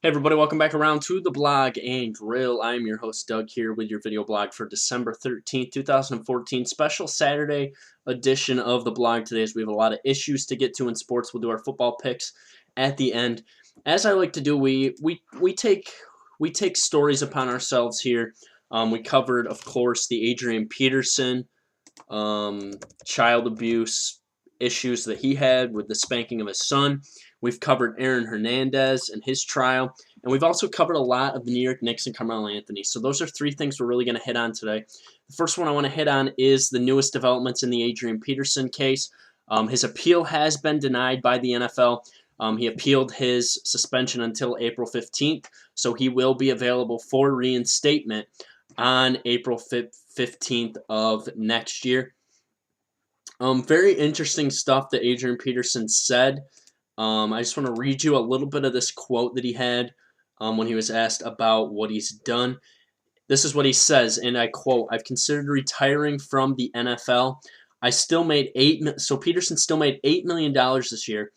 Hey everybody, welcome back around to the blog and grill. I'm your host Doug here with your video blog for December 13th, 2014. Special Saturday edition of the blog today as we have a lot of issues to get to in sports. We'll do our football picks at the end. As I like to do, we take stories upon ourselves here. We covered, of course, the Adrian Peterson child abuse issues that he had with the spanking of his son. We've covered Aaron Hernandez and his trial, and we've also covered a lot of the New York Knicks and Carmelo Anthony. So those are three things we're really going to hit on today. The first one I want to hit on is the newest developments in the Adrian Peterson case. His appeal has been denied by the NFL. He appealed his suspension until April 15th, so he will be available for reinstatement on April 15th of next year. Very interesting stuff that Adrian Peterson said. I just want to read you a little bit of this quote that he had when he was asked about what he's done. This is what he says, and I quote, "I've considered retiring from the NFL. I still made so Peterson still made $8 million this year.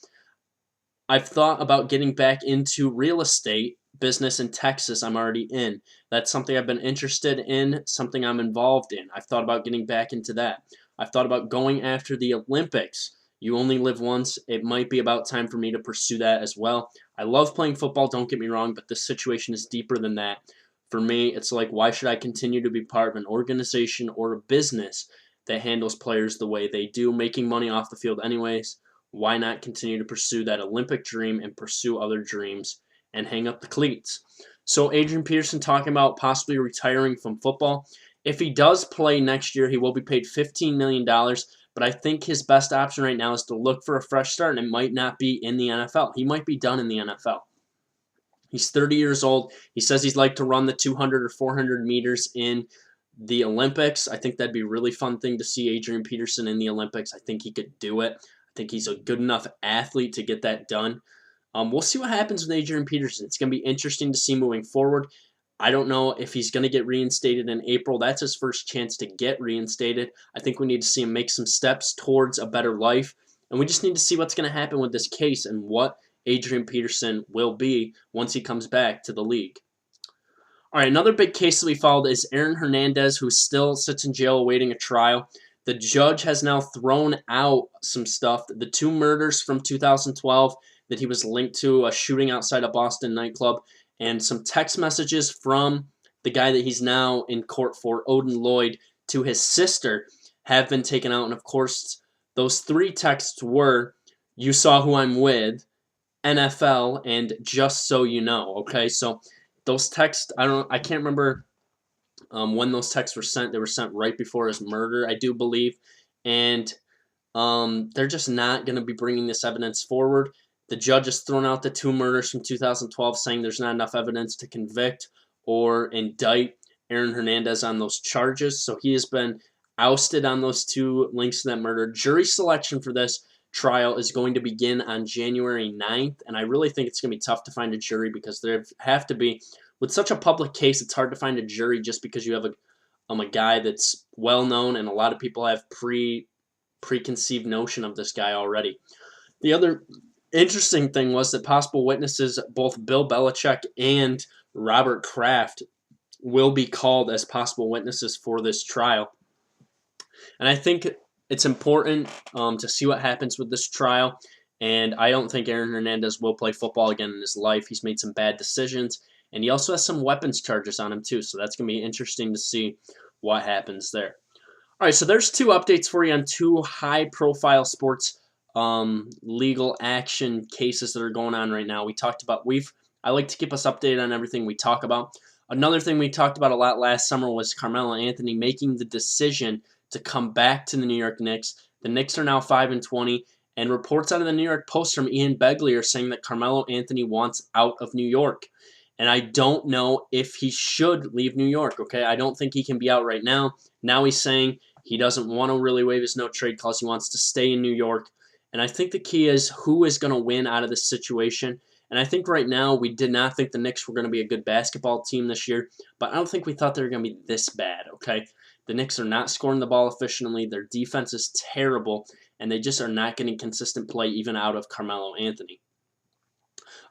I've thought about getting back into real estate business in Texas. I'm already in. That's something I've been interested in, something I'm involved in. I've thought about getting back into that. I've thought about going after the Olympics. You only live once. It might be about time for me to pursue that as well. I love playing football, don't get me wrong, but this situation is deeper than that. For me, it's like, why should I continue to be part of an organization or a business that handles players the way they do, making money off the field anyways? Why not continue to pursue that Olympic dream and pursue other dreams and hang up the cleats?" So Adrian Peterson talking about possibly retiring from football. If he does play next year, he will be paid $15 million, but I think his best option right now is to look for a fresh start, and it might not be in the NFL. He might be done in the NFL. He's 30 years old. He says he'd like to run the 200 or 400 meters in the Olympics. I think that'd be a really fun thing to see Adrian Peterson in the Olympics. I think he could do it. I think he's a good enough athlete to get that done. We'll see what happens with Adrian Peterson. It's going to be interesting to see moving forward. I don't know if he's going to get reinstated in April. That's his first chance to get reinstated. I think we need to see him make some steps towards a better life. And we just need to see what's going to happen with this case and what Adrian Peterson will be once he comes back to the league. All right, another big case that we followed is Aaron Hernandez, who still sits in jail awaiting a trial. The judge has now thrown out some stuff. The two murders from 2012 that he was linked to, a shooting outside a Boston nightclub, and some text messages from the guy that he's now in court for, Odin Lloyd, to his sister have been taken out. And of course, those three texts were, "You saw who I'm with," NFL, and "just so you know." Okay, so those texts, I can't remember when those texts were sent. They were sent right before his murder, I do believe, and they're just not going to be bringing this evidence forward. The judge has thrown out the two murders from 2012, saying there's not enough evidence to convict or indict Aaron Hernandez on those charges. So he has been ousted on those two links to that murder. Jury selection for this trial is going to begin on January 9th, and I really think it's going to be tough to find a jury because there have to be, with such a public case, it's hard to find a jury just because you have a guy that's well known and a lot of people have preconceived notion of this guy already. The other interesting thing was that possible witnesses, both Bill Belichick and Robert Kraft, will be called as possible witnesses for this trial. And I think it's important to see what happens with this trial. And I don't think Aaron Hernandez will play football again in his life. He's made some bad decisions. And he also has some weapons charges on him too. So that's going to be interesting to see what happens there. All right, so there's two updates for you on two high-profile sports legal action cases that are going on right now. I like to keep us updated on everything we talk about. Another thing we talked about a lot last summer was Carmelo Anthony making the decision to come back to the New York Knicks. The Knicks are now 5-20, and reports out of the New York Post from Ian Begley are saying that Carmelo Anthony wants out of New York. And I don't know if he should leave New York, okay? I don't think he can be out right now. Now he's saying he doesn't want to really waive his no-trade clause. He wants to stay in New York. And I think the key is who is going to win out of this situation. And I think right now we did not think the Knicks were going to be a good basketball team this year, but I don't think we thought they were going to be this bad, okay? The Knicks are not scoring the ball efficiently. Their defense is terrible, and they just are not getting consistent play even out of Carmelo Anthony.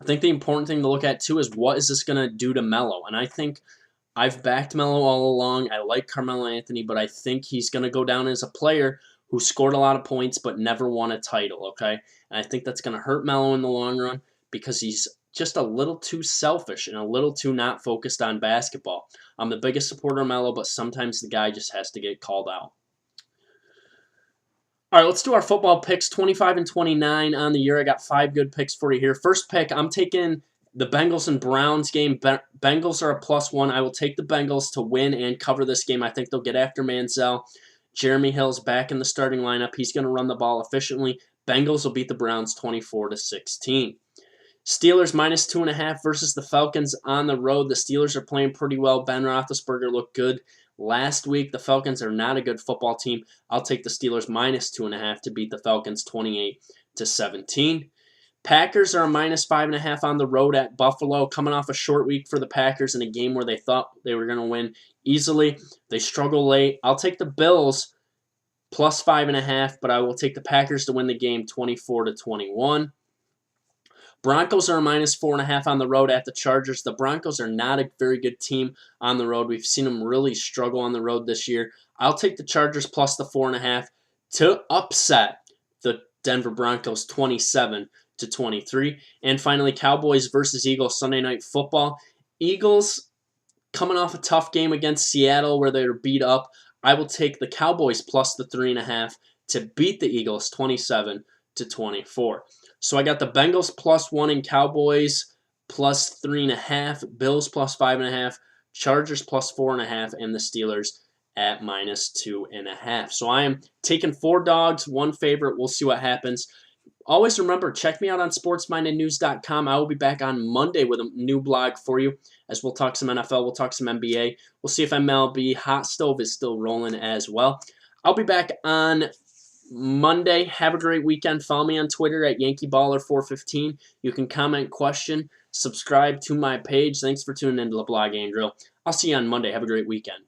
I think the important thing to look at too is what is this going to do to Melo, and I think I've backed Melo all along. I like Carmelo Anthony, but I think he's going to go down as a player who scored a lot of points but never won a title, okay? And I think that's going to hurt Melo in the long run because he's just a little too selfish and a little too not focused on basketball. I'm the biggest supporter of Melo, but sometimes the guy just has to get called out. All right, let's do our football picks, 25 and 29 on the year. I got 5 good picks for you here. First pick, I'm taking the Bengals and Browns game. Bengals are a +1. I will take the Bengals to win and cover this game. I think they'll get after Manziel. Jeremy Hill's back in the starting lineup. He's going to run the ball efficiently. Bengals will beat the Browns 24-16. Steelers -2.5 versus the Falcons on the road. The Steelers are playing pretty well. Ben Roethlisberger looked good last week. The Falcons are not a good football team. I'll take the Steelers -2.5 to beat the Falcons 28-17. Packers are a -5.5 on the road at Buffalo, coming off a short week for the Packers in a game where they thought they were going to win easily. They struggle late. I'll take the Bills +5.5, but I will take the Packers to win the game 24-21. Broncos are a -4.5 on the road at the Chargers. The Broncos are not a very good team on the road. We've seen them really struggle on the road this year. I'll take the Chargers plus the 4.5 to upset the Denver Broncos 27-23. And finally, Cowboys versus Eagles Sunday Night Football. Eagles coming off a tough game against Seattle where they were beat up. I will take the Cowboys plus the 3.5 to beat the Eagles 27-24. So I got the Bengals +1 and Cowboys plus 3.5, Bills plus 5.5, Chargers plus 4.5, and the Steelers at -2.5. So I am taking 4 dogs, 1 favorite. We'll see what happens. Always remember, check me out on sportsmindednews.com. I will be back on Monday with a new blog for you as we'll talk some NFL, we'll talk some NBA. We'll see if MLB Hot Stove is still rolling as well. I'll be back on Monday. Have a great weekend. Follow me on Twitter at YankeeBaller415. You can comment, question, subscribe to my page. Thanks for tuning into the blog, Andrew. I'll see you on Monday. Have a great weekend.